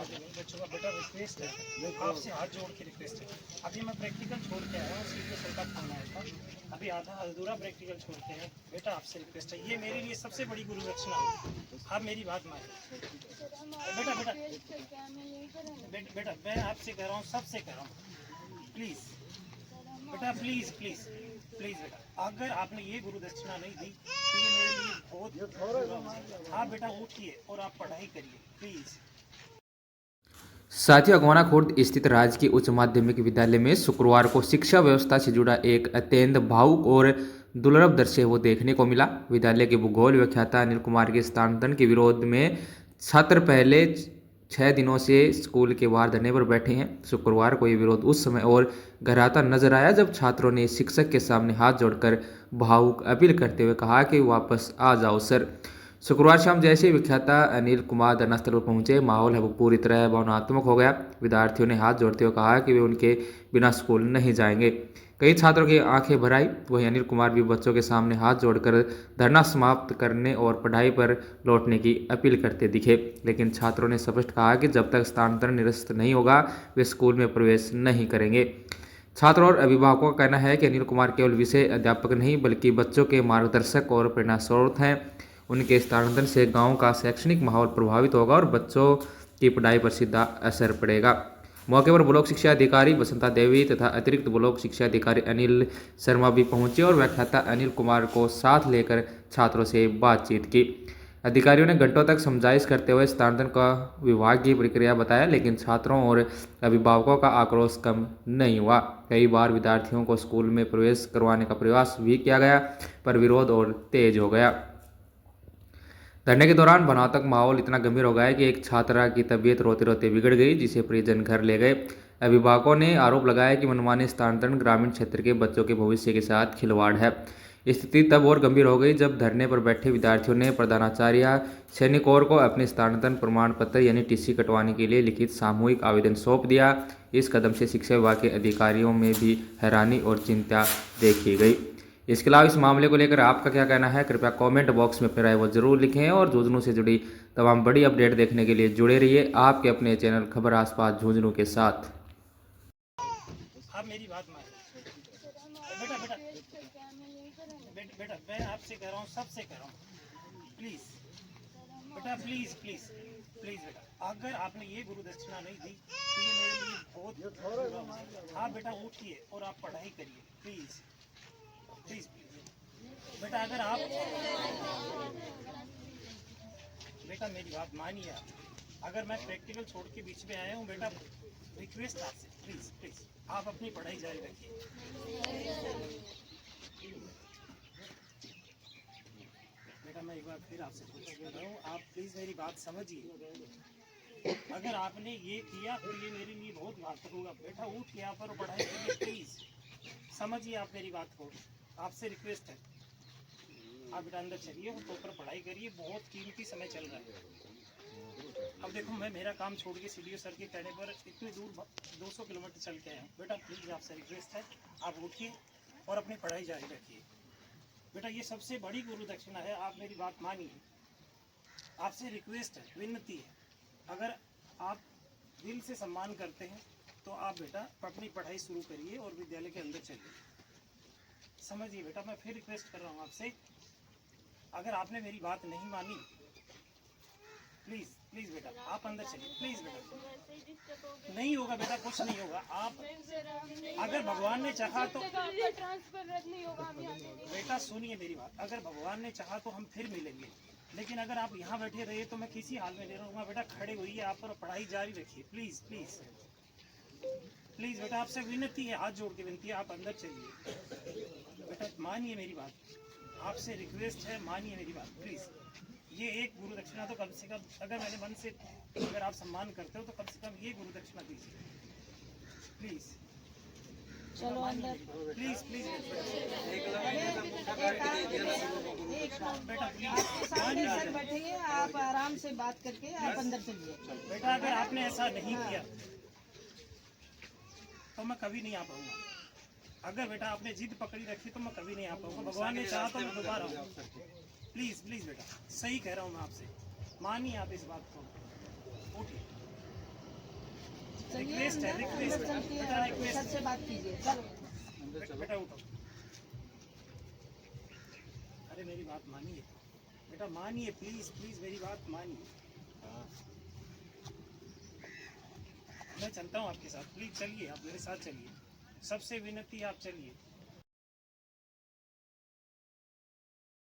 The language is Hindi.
आगे नहीं बच्चों का बेटा रिक्वेस्ट है, आपसे हाथ जोड़ के रिक्वेस्ट है। अभी मैं प्रैक्टिकल छोड़ के आया हूँ, सीधे सर का फोन आया था, अभी आधा अधूरा प्रैक्टिकल छोड़ के आया। बेटा आपसे रिक्वेस्ट है, ये मेरे लिए सबसे बड़ी गुरु दक्षिणा है, आप मेरी बात मानिए। बेटा बेटा बेटा मैं आपसे कह रहा हूँ, सबसे कह रहा हूँ, प्लीज़ बेटा, प्लीज़ प्लीज़ प्लीज़ बेटा, अगर आपने ये गुरु दक्षिणा नहीं दी तो ये मेरे लिए बहुत। हाँ बेटा उठिए और आप पढ़ाई करिए प्लीज़। साथियों, अगवाना खुर्द स्थित राजकीय उच्च माध्यमिक विद्यालय में शुक्रवार को शिक्षा व्यवस्था से जुड़ा एक अत्यंत भावुक और दुर्लभ दृश्य वो देखने को मिला। विद्यालय के भूगोल व्याख्याता अनिल कुमार के स्थानांतरण के विरोध में छात्र पहले 6 दिनों से स्कूल के बाहर धरने पर बैठे हैं। शुक्रवार को ये विरोध उस समय और गहराता नजर आया जब छात्रों ने शिक्षक के सामने हाथ जोड़कर भावुक अपील करते हुए कहा कि वापस आ जाओ सर। शुक्रवार शाम जैसे विख्याता अनिल कुमार धरनास्थल पर पहुंचे, माहौल है वो पूरी तरह भावनात्मक हो गया। विद्यार्थियों ने हाथ जोड़ते हुए कहा कि वे उनके बिना स्कूल नहीं जाएंगे। कई छात्रों की आंखें भर आई। वहीं अनिल कुमार भी बच्चों के सामने हाथ जोड़कर धरना समाप्त करने और पढ़ाई पर लौटने की अपील करते दिखे। लेकिन छात्रों ने स्पष्ट कहा कि जब तक स्थानांतरण निरस्त नहीं होगा वे स्कूल में प्रवेश नहीं करेंगे। छात्रों और अभिभावकों का कहना है कि अनिल कुमार केवल विषय अध्यापक नहीं बल्कि बच्चों के मार्गदर्शक और प्रेरणा स्रोत हैं। उनके स्थानांतरण से गांव का शैक्षणिक माहौल प्रभावित होगा और बच्चों की पढ़ाई पर सीधा असर पड़ेगा। मौके पर ब्लॉक शिक्षा अधिकारी बसंता देवी तथा अतिरिक्त ब्लॉक शिक्षा अधिकारी अनिल शर्मा भी पहुंचे और व्याख्याता अनिल कुमार को साथ लेकर छात्रों से बातचीत की। अधिकारियों ने घंटों तक समझाइश करते हुए स्थानांतरण का विभागीय प्रक्रिया बताया, लेकिन छात्रों और अभिभावकों का आक्रोश कम नहीं हुआ। कई बार विद्यार्थियों को स्कूल में प्रवेश करवाने का प्रयास भी किया गया, पर विरोध और तेज हो गया। धरने के दौरान भावनात्मक माहौल इतना गंभीर हो गया कि एक छात्रा की तबीयत रोते रोते बिगड़ गई, जिसे परिजन घर ले गए। अभिभावकों ने आरोप लगाया कि मनमानी स्थानांतरण ग्रामीण क्षेत्र के बच्चों के भविष्य के साथ खिलवाड़ है। स्थिति तब और गंभीर हो गई जब धरने पर बैठे विद्यार्थियों ने प्रधानाचार्य सैनिकोर को अपने स्थानांतरण प्रमाण पत्र यानी टीसी कटवाने के लिए लिखित सामूहिक आवेदन सौंप दिया। इस कदम से शिक्षा विभाग के अधिकारियों में भी हैरानी और चिंता देखी गई। इसके अलावा इस मामले को लेकर आपका क्या कहना है, कृपया कमेंट बॉक्स में अपनी राय वो जरूर लिखें और झुंझुनू से जुड़ी तमाम बड़ी अपडेट देखने के लिए जुड़े रहिए आपके अपने चैनल खबर आसपास झुंझुनू के साथ। आप मेरी बात मानिए। बेटा बेटा बेटा मैं आपसे कह रहा हूँ, सबसे कह रहा हूँ, प्लीज़ बेटा, प्लीज़ प्लीज़ प्लीज़ बेटा, अगर आपने ये गुरु दक्षिणा नहीं दी तो ये मेरे लिए बहुत। हाँ बेटा उठिए और आप पढ़ाई करिए प्लीज़ प्लीज़ प्लीज़ बेटा, अगर आप बेटा मेरी बात मानिए। आप अगर मैं प्रैक्टिकल छोड़ के बीच में आया हूँ बेटा, रिक्वेस्ट आपसे प्लीज़ प्लीज़ आप अपनी पढ़ाई जारी रखिए। बेटा मैं एक बार फिर आपसे पूछ रहा हूँ, आप प्लीज़ मेरी बात समझिए। अगर आपने ये किया तो ये मेरे लिए बहुत घातक होगा। बेटा उठ यहाँ पर पढ़ाई करिए प्लीज़, समझिए आप मेरी बात को, आपसे रिक्वेस्ट है। आप बेटा अंदर चलिए और प्रॉपर पढ़ाई करिए, बहुत कीमती समय चल रहा है। अब देखो मैं मेरा काम छोड़ के सीडीओ सर के कहने पर इतनी दूर 200 किलोमीटर चल के आया हूँ। बेटा प्लीज़ आपसे रिक्वेस्ट है, आप उठिए और अपनी पढ़ाई जारी रखिए। बेटा ये सबसे बड़ी गुरु दक्षिणा है, आप मेरी बात मानिए। आपसे रिक्वेस्ट है, विनती है, अगर आप दिल से सम्मान करते हैं तो आप बेटा अपनी पढ़ाई शुरू करिए और विद्यालय के अंदर चलिए। समझिए बेटा, मैं फिर रिक्वेस्ट कर रहा हूँ आपसे, अगर आपने मेरी बात नहीं मानी प्लीज़ प्लीज़ बेटा आप अंदर चलिए प्लीज़। बेटा नहीं होगा बेटा, कुछ नहीं होगा। आप अगर भगवान ने चाहा तो बेटा सुनिए मेरी बात, अगर भगवान ने चाहा तो हम फिर मिलेंगे, लेकिन अगर आप यहाँ बैठे रहे तो मैं किसी हाल में नहीं रहूँगा। बेटा खड़े होइए आप और पढ़ाई जारी रखिए प्लीज़ प्लीज़ प्लीज़ बेटा, आपसे विनती है, हाथ जोड़ के विनती है, आप अंदर चलिए। बेटा मानिए मेरी बात, आपसे रिक्वेस्ट है, मानिए मेरी बात प्लीज़। ये एक गुरु दक्षिणा तो कम से कम, अगर मैंने मन से, अगर आप सम्मान करते हो तो कम से कम ये गुरु दक्षिणा दीजिए प्लीज़। चलो अंदर प्लीज़ प्लीज़ बेटा प्लीज बैठिए, आप आराम से बात करके आप अंदर चलिए। बेटा अगर आपने ऐसा नहीं किया तो मैं कभी नहीं आ पाऊंगा। अगर बेटा आपने जिद पकड़ी रखी तो मैं कभी नहीं आ पाऊंगा। भगवान ने चाहा तो मैं दोबारा आऊँगा। प्लीज़ प्लीज़ बेटा, सही कह रहा हूँ मैं आपसे, मानिए आप इस बात को, उठिए। चलिए रिक्वेस्ट है, अंदर रिक्वेस्ट अंदर है। चल के बेटा, रिक्वेस्ट सर से बात कीजिए चलो बेटा उठो। अरे मेरी बात मानिए बेटा, मानिए प्लीज प्लीज, मेरी बात मानिए। मैं चलता हूँ आपके साथ, प्लीज चलिए, आप मेरे साथ चलिए, सबसे विनती है आप चलिए।